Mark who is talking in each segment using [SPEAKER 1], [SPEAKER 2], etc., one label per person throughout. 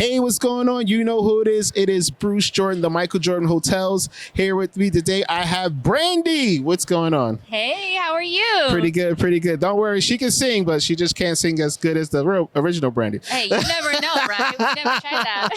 [SPEAKER 1] Hey, what's going on? You know who it is. It is Bruce Jordan, the Michael Jordan Hotels. Here with me today, I have Brandy. What's going on?
[SPEAKER 2] Hey, how are you?
[SPEAKER 1] Pretty good, pretty good. Don't worry, she can sing, but she just can't sing as good as the original Brandy.
[SPEAKER 2] Hey, you never know, right? We never tried that.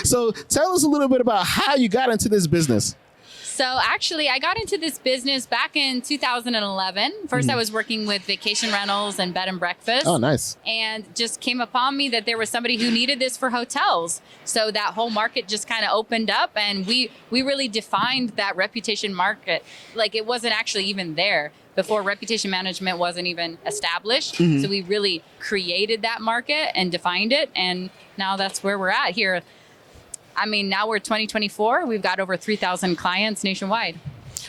[SPEAKER 1] So tell us a little bit about how you got into this business.
[SPEAKER 2] So actually, I got into this business back in 2011. First, I was working with vacation rentals and bed and breakfast.
[SPEAKER 1] Oh, nice.
[SPEAKER 2] And just came upon me that there was somebody who needed this for hotels. So that whole market just kind of opened up, and we really defined that reputation market. Like, it wasn't actually even there before. Reputation management wasn't even established. So we really created that market and defined it. And now that's where we're at here. I mean, now we're 2024. We've got over 3,000 clients nationwide.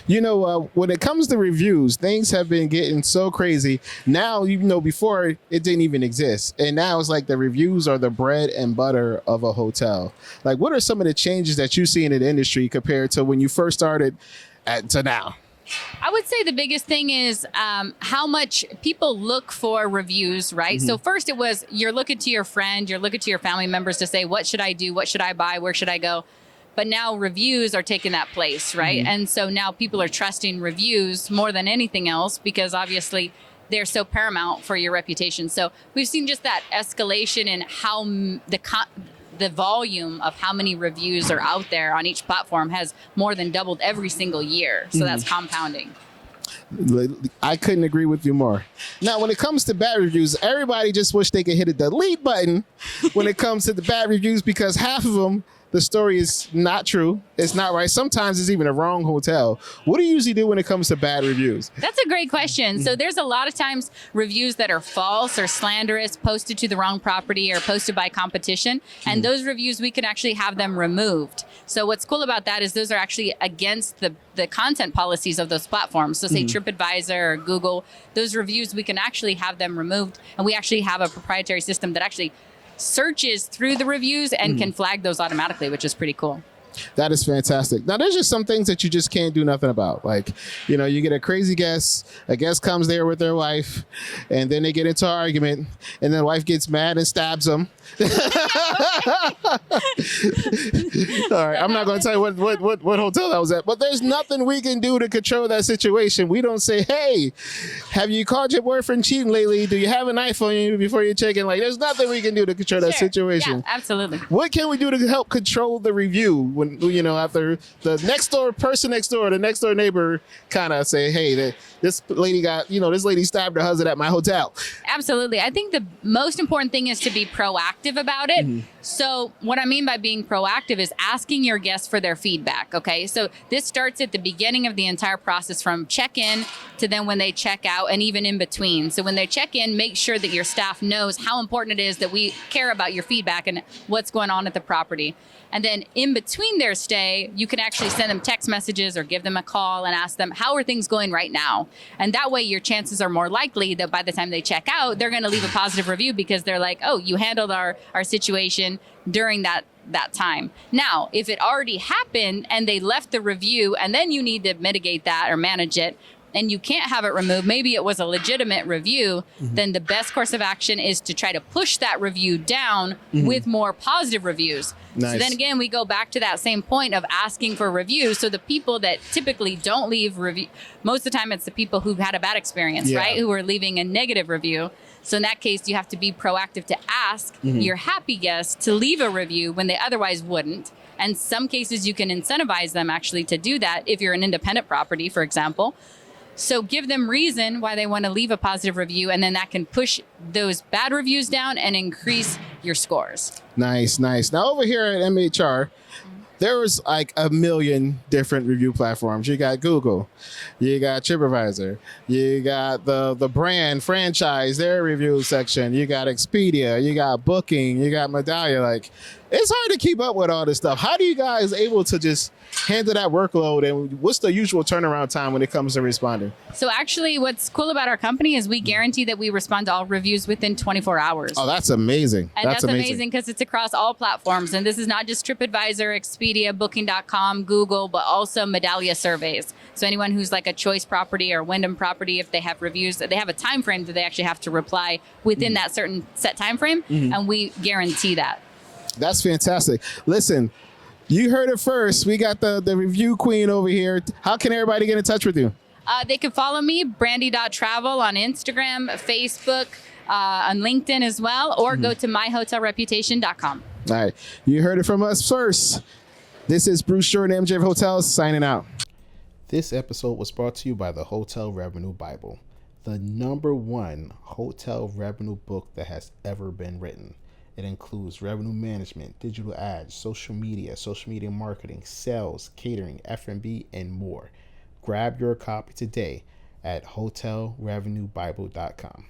[SPEAKER 1] You know, when it comes to reviews, things have been getting so crazy. Now, before it didn't even exist. And now it's like the reviews are the bread and butter of a hotel. Like, what are some of the changes that you see in the industry compared to when you first started to now?
[SPEAKER 2] I would say the biggest thing is how much people look for reviews, right? So first it was, you're looking to your friend, you're looking to your family members to say, what should I do? What should I buy? Where should I go? But now reviews are taking that place, right? And so now people are trusting reviews more than anything else, because obviously they're so paramount for your reputation. So we've seen just that escalation in how the volume of how many reviews are out there on each platform has more than doubled every single year. So that's compounding.
[SPEAKER 1] I couldn't agree with you more. Now, when it comes to bad reviews, everybody just wish they could hit a delete button when it comes to the bad reviews, because half of them, the story is not true. It's not right. Sometimes it's even a wrong hotel. What do you usually do when it comes to bad reviews?
[SPEAKER 2] That's a great question. So there's a lot of times reviews that are false or slanderous, posted to the wrong property or posted by competition. And those reviews, we can actually have them removed. So what's cool about that is those are actually against the content policies of those platforms. So say TripAdvisor or Google, those reviews, we can actually have them removed. And we actually have a proprietary system that actually searches through the reviews and can flag those automatically, which is pretty cool.
[SPEAKER 1] That is fantastic. Now, there's just some things that you just can't do nothing about. Like, you get a crazy guest, a guest comes there with their wife, and then they get into an argument, and then the wife gets mad and stabs them. All right, I'm not going to tell you what hotel that was at, but there's nothing we can do to control that situation. We don't say, hey, have you called your boyfriend cheating lately? Do you have a knife on you before you check in? Like, there's nothing we can do to control that situation.
[SPEAKER 2] Yeah, absolutely.
[SPEAKER 1] What can we do to help control the review when, after the next door neighbor kind of say, hey, this lady stabbed her husband at my hotel?
[SPEAKER 2] Absolutely. I think the most important thing is to be proactive about it. So what I mean by being proactive is asking your guests for their feedback. Okay. So this starts at the beginning of the entire process, from check-in to then when they check out, and even in between. So when they check in, make sure that your staff knows how important it is that we care about your feedback and what's going on at the property. And then in between their stay, you can actually send them text messages or give them a call and ask them, how are things going right now? And that way your chances are more likely that by the time they check out, they're going to leave a positive review, because they're like, oh, you handled our situation during that time. Now, if it already happened and they left the review and then you need to mitigate that or manage it, and you can't have it removed, maybe it was a legitimate review, then the best course of action is to try to push that review down with more positive reviews. Nice. So then again, we go back to that same point of asking for reviews. So the people that typically don't leave review, most of the time it's the people who've had a bad experience, right? Who are leaving a negative review. So in that case, you have to be proactive to ask your happy guests to leave a review when they otherwise wouldn't. And some cases you can incentivize them actually to do that if you're an independent property, for example. So give them reason why they want to leave a positive review, and then that can push those bad reviews down and increase your scores.
[SPEAKER 1] Nice, nice. Now over here at MHR, there was like a million different review platforms. You got Google, you got TripAdvisor, you got the brand franchise, their review section, you got Expedia, you got Booking, you got Medallia. Like, it's hard to keep up with all this stuff. How do you guys able to just handle that workload, and what's the usual turnaround time when it comes to responding?
[SPEAKER 2] So actually, what's cool about our company is we guarantee that we respond to all reviews within 24 hours.
[SPEAKER 1] Oh, that's amazing.
[SPEAKER 2] And that's amazing because it's across all platforms. And this is not just TripAdvisor, Expedia, Booking.com, Google, but also Medallia surveys. So anyone who's like a Choice property or Wyndham property, if they have reviews, they have a time frame that they actually have to reply within that certain set time frame, and we guarantee that.
[SPEAKER 1] That's fantastic. Listen, you heard it first. We got the review queen over here. How can everybody get in touch with you?
[SPEAKER 2] They can follow me, brandy.travel on Instagram, Facebook, on LinkedIn as well, or go to myhotelreputation.com.
[SPEAKER 1] All right. You heard it from us first. This is Bruce Jordan, MJ of Hotels, signing out. This episode was brought to you by the Hotel Revenue Bible, the #1 hotel revenue book that has ever been written. It includes revenue management, digital ads, social media marketing, sales, catering, F&B, and more. Grab your copy today at hotelrevenuebible.com.